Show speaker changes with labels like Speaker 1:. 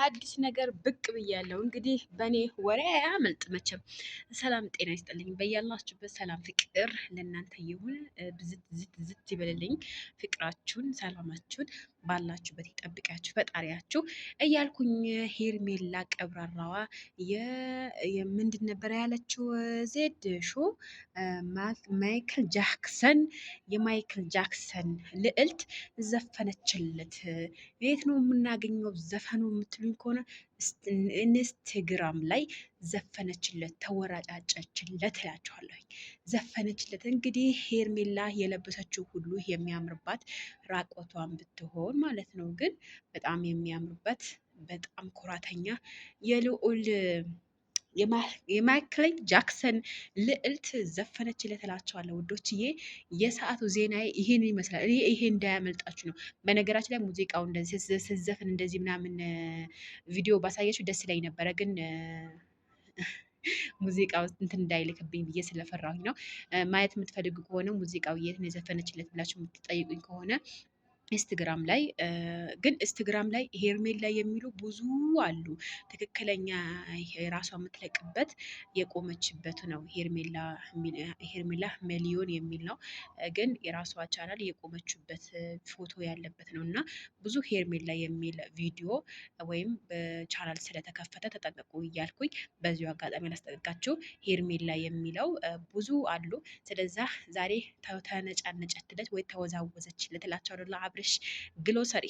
Speaker 1: በአዲስ ነገር ብቅ ብያለሁ። እንግዲህ በእኔ ወሬ አያመልጥ መቼም። ሰላም ጤና ይስጥልኝ በያላችሁበት፣ ሰላም ፍቅር ለእናንተ ይሁን። ብዝት ዝት ዝት ይበልልኝ። ፍቅራችሁን ሰላማችሁን ባላችሁበት ይጠብቃችሁ ፈጣሪያችሁ እያልኩኝ ሄርሜላ ቀብራራዋ ምንድን ነበረ ያለችው? ዜድ ሾ ማይክል ጃክሰን የማይክል ጃክሰን ልዕልት ዘፈነችለት። የት ነው የምናገኘው ዘፈኑ የምትሉኝ ከሆነ ኢንስታግራም ላይ ዘፈነችለት፣ ተወራጫጨችለት እላችኋለሁ። ዘፈነችለት። እንግዲህ ሄርሜላ የለበሰችው ሁሉ የሚያምርባት ራቆቷን ብትሆን ማለት ነው። ግን በጣም የሚያምርበት በጣም ኩራተኛ የልዑል የማይክል ጃክሰን ልዕልት ዘፈነችለት እላቸዋለሁ ውዶችዬ። የሰዓቱ ዜና ይሄን ይመስላል። ይሄ እንዳያመልጣችሁ ነው። በነገራችን ላይ ሙዚቃው እንደዚህ ስዘፍን እንደዚህ ምናምን ቪዲዮ ባሳያችሁ ደስ ላይ ነበረ፣ ግን ሙዚቃው እንትን እንዳይልክብኝ ብዬ ስለፈራሁኝ ነው። ማየት የምትፈልጉ ከሆነ ሙዚቃው የት ነው የዘፈነችለት ብላችሁ የምትጠይቁኝ ከሆነ ኢንስትግራም ላይ ግን ኢንስትግራም ላይ ሄርሜላ የሚሉ ብዙ አሉ። ትክክለኛ ራሷ የምትለቅበት የቆመችበት ነው። ሄርሜላ ሚሊዮን የሚል ነው፣ ግን የራሷ ቻናል የቆመችበት ፎቶ ያለበት ነው። እና ብዙ ሄርሜላ የሚል ቪዲዮ ወይም በቻናል ስለተከፈተ ተጠንቀቁ እያልኩኝ በዚሁ አጋጣሚ ላስጠነቅቃችሁ። ሄርሜላ የሚለው ብዙ አሉ። ስለዛ ዛሬ ተነጫነጨትለት ወይ ተወዛወዘችለት እላቸዋለሁ። አብርሽ ግሎሰሪ